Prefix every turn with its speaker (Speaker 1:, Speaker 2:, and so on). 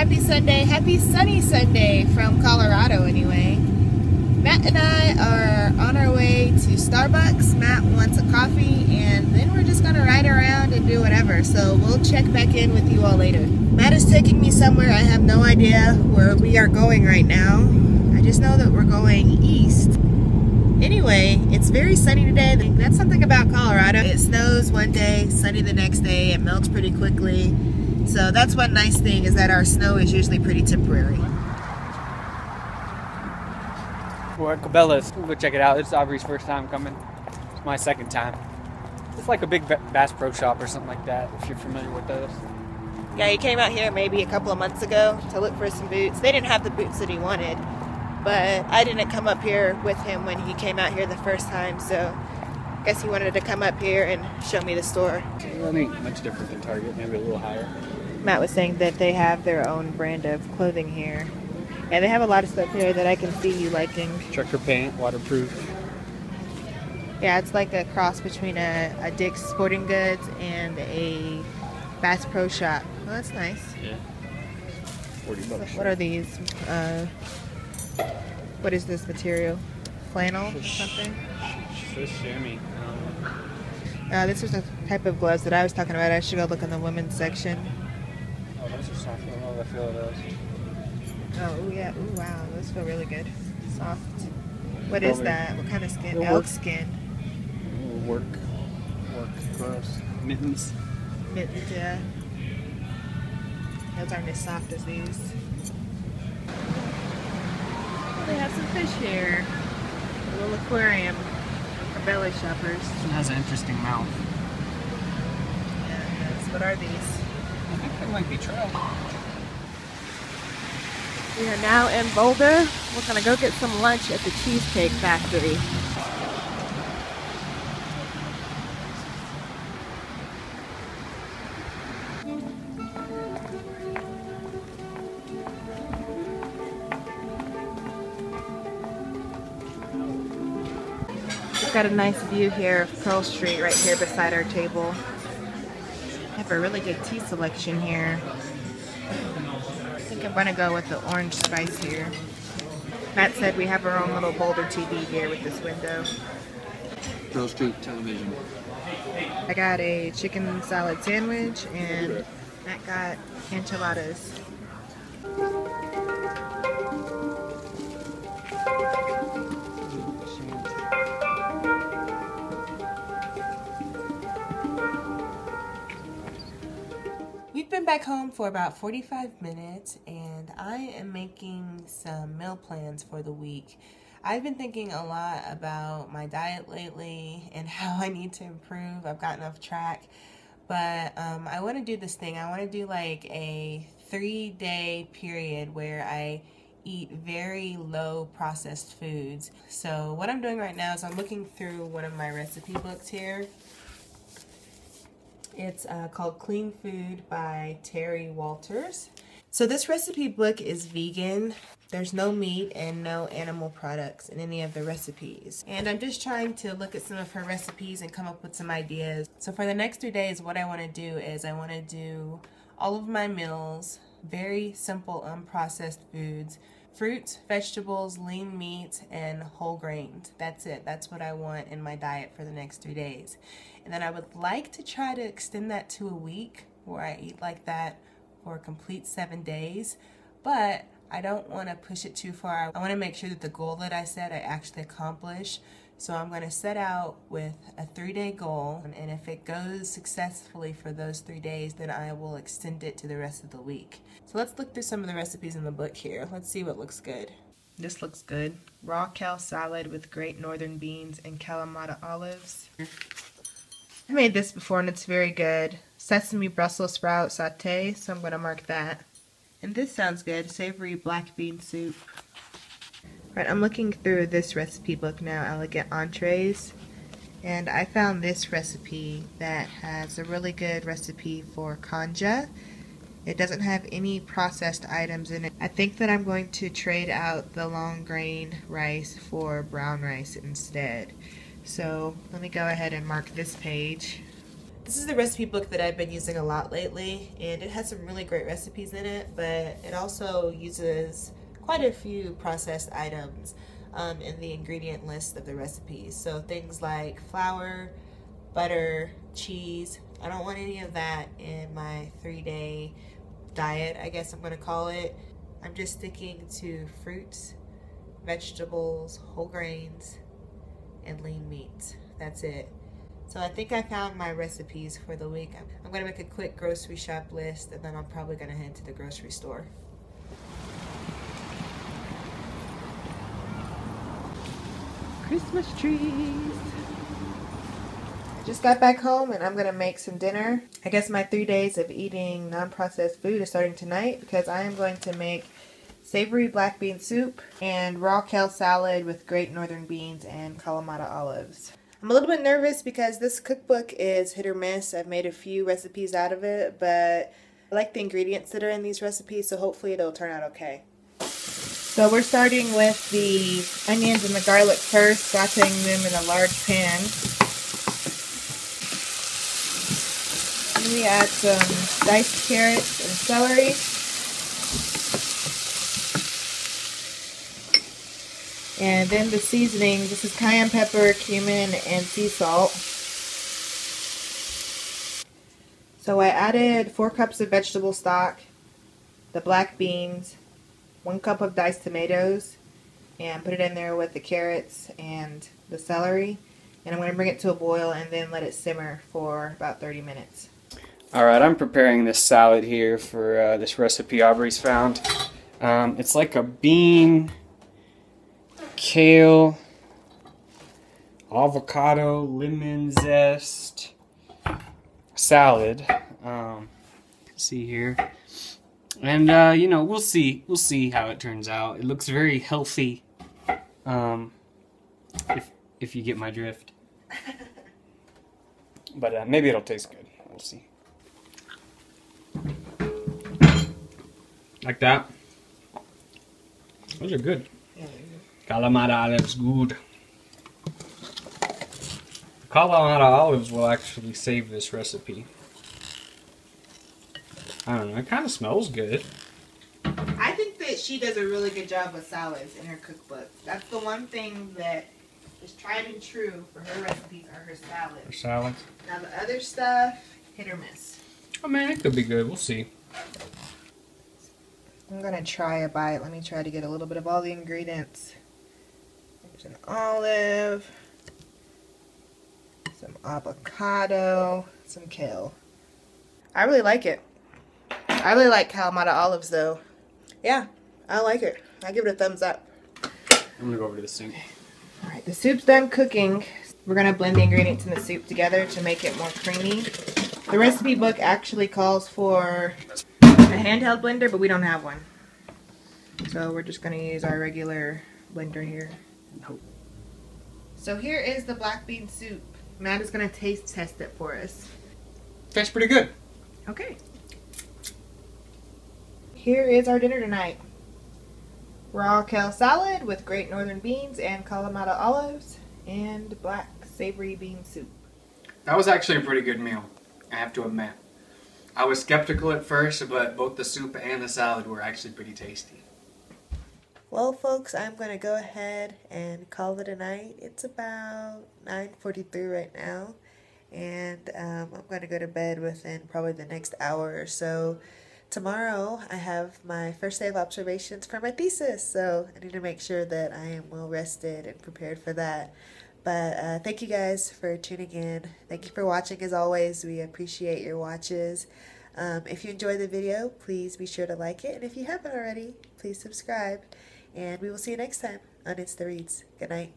Speaker 1: happy Sunday, happy sunny Sunday from Colorado anyway. Matt and I are on our way to Starbucks. Matt wants a coffee and then we're just gonna ride around and do whatever. So we'll check back in with you all later. Matt is taking me somewhere. I have no idea where we are going right now. I just know that we're going east. Anyway, it's very sunny today. That's something about Colorado. It snows one day, sunny the next day. It melts pretty quickly. So that's one nice thing, is that our snow is usually pretty temporary.
Speaker 2: We're at Cabela's. We'll go check it out. It's Aubree's first time coming. It's my second time. It's like a big Bass Pro Shop or something like that, if you're familiar with those.
Speaker 1: Yeah, he came out here maybe a couple of months ago to look for some boots. They didn't have the boots that he wanted, but I didn't come up here with him when he came out here the first time, so I guess he wanted to come up here and show me the store.
Speaker 2: It ain't much different than Target, maybe a little higher.
Speaker 1: Matt was saying that they have their own brand of clothing here. Yeah, they have a lot of stuff here that I can see you liking.
Speaker 2: Trucker pant, waterproof.
Speaker 1: Yeah, it's like a cross between a Dick's Sporting Goods and a Bass Pro Shop. Well, that's nice.
Speaker 2: Yeah. $40.
Speaker 1: What are these? What is this material? Flannel or something?
Speaker 2: Chamois.
Speaker 1: This is the type of gloves that I was talking about. I should go look in the women's section.
Speaker 2: Oh, those are soft. I don't know if I feel those.
Speaker 1: Oh, yeah. Ooh, wow. Those feel really good. Soft. What is that? What kind of skin? Elk skin.
Speaker 2: Work gloves. Mittens.
Speaker 1: Mittens, yeah. Those aren't as soft as these. Well, they have some fish here. A little aquarium for belly shoppers.
Speaker 2: This one has an interesting mouth.
Speaker 1: Yes. What are these?
Speaker 2: I think they might be trout.
Speaker 1: We are now in Boulder. We're gonna go get some lunch at the Cheesecake Factory. We've got a nice view here of Pearl Street right here beside our table. They have a really good tea selection here. I think I'm gonna go with the orange spice here. Matt said we have our own little Boulder TV here with this window.
Speaker 2: Pearl Street television.
Speaker 1: I got a chicken salad sandwich and Matt got enchiladas. We've been back home for about 45 minutes and I am making some meal plans for the week. I've been thinking a lot about my diet lately and how I need to improve. I've gotten off track, but I want to do this thing. I want to do like a 3-day period where I eat very low processed foods. So what I'm doing right now is I'm looking through one of my recipe books here. It's called Clean Food by Terry Walters. So this recipe book is vegan. There's no meat and no animal products in any of the recipes. And I'm just trying to look at some of her recipes and come up with some ideas. So for the next 3 days, what I want to do is I want to do all of my meals, very simple unprocessed foods, fruits, vegetables, lean meats, and whole grains. That's it. That's what I want in my diet for the next 3 days. And then I would like to try to extend that to a week where I eat like that for a complete 7 days. But I don't want to push it too far. I want to make sure that the goal that I set I actually accomplish. So I'm going to set out with a 3-day goal, and if it goes successfully for those 3 days, then I will extend it to the rest of the week. So let's look through some of the recipes in the book here. Let's see what looks good. This looks good. Raw kale salad with great northern beans and Kalamata olives. I made this before and it's very good. Sesame Brussels sprout sauté, so I'm going to mark that. And this sounds good, savory black bean soup. Right, I'm looking through this recipe book now, Elegant Entrees, and I found this recipe that has a really good recipe for canja. It doesn't have any processed items in it. I think that I'm going to trade out the long grain rice for brown rice instead. So let me go ahead and mark this page. This is the recipe book that I've been using a lot lately, and it has some really great recipes in it, but it also uses quite a few processed items in the ingredient list of the recipes. So things like flour, butter, cheese. I don't want any of that in my 3-day diet, I guess I'm gonna call it. I'm just sticking to fruits, vegetables, whole grains, and lean meats. That's it. So I think I found my recipes for the week. I'm gonna make a quick grocery shop list, and then I'm probably gonna head to the grocery store. Christmas trees. I just got back home and I'm gonna make some dinner. I guess my 3 days of eating non-processed food is starting tonight, because I am going to make savory black bean soup and raw kale salad with great northern beans and Kalamata olives. I'm a little bit nervous because this cookbook is hit or miss. I've made a few recipes out of it, but I like the ingredients that are in these recipes, so hopefully it'll turn out okay. So we're starting with the onions and the garlic first, sauteing them in a large pan. Then we add some diced carrots and celery. And then the seasoning, this is cayenne pepper, cumin, and sea salt. So I added 4 cups of vegetable stock, the black beans, 1 cup of diced tomatoes, and put it in there with the carrots and the celery. And I'm going to bring it to a boil and then let it simmer for about 30 minutes.
Speaker 2: Alright, I'm preparing this salad here for this recipe Aubree's found. It's like a bean, kale, avocado, lemon zest salad. See here. And you know, we'll see how it turns out. It looks very healthy, if you get my drift. But maybe it'll taste good. We'll see. Like that. Those are good. Kalamata olives, good. Kalamata olives will actually save this recipe. I don't know, it kind of smells good.
Speaker 1: I think that she does a really good job with salads in her cookbook. That's the one thing that is tried and true for her recipes are her salads.
Speaker 2: Her salads?
Speaker 1: Now the other stuff, hit or miss.
Speaker 2: Oh man, it could be good. We'll see.
Speaker 1: I'm going to try a bite. Let me try to get a little bit of all the ingredients. There's an olive, some avocado, some kale. I really like it. I really like Kalamata olives though. Yeah, I like it. I give it a thumbs up.
Speaker 2: I'm gonna go over to the sink.
Speaker 1: Alright, the soup's done cooking. We're gonna blend the ingredients in the soup together to make it more creamy. The recipe book actually calls for a handheld blender, but we don't have one. So we're just gonna use our regular blender here.
Speaker 2: Nope.
Speaker 1: So here is the black bean soup. Matt is gonna taste test it for us.
Speaker 2: Tastes pretty good.
Speaker 1: Okay. Here is our dinner tonight. Raw kale salad with great northern beans and Kalamata olives and black savory bean soup.
Speaker 2: That was actually a pretty good meal, I have to admit. I was skeptical at first, but both the soup and the salad were actually pretty tasty.
Speaker 1: Well, folks, I'm going to go ahead and call it a night. It's about 9:43 right now, and I'm going to go to bed within probably the next hour or so. Tomorrow, I have my first day of observations for my thesis, so I need to make sure that I am well rested and prepared for that. But thank you guys for tuning in. Thank you for watching as always. We appreciate your watches. If you enjoyed the video, please be sure to like it. And if you haven't already, please subscribe. And we will see you next time on It's the Reads. Good night.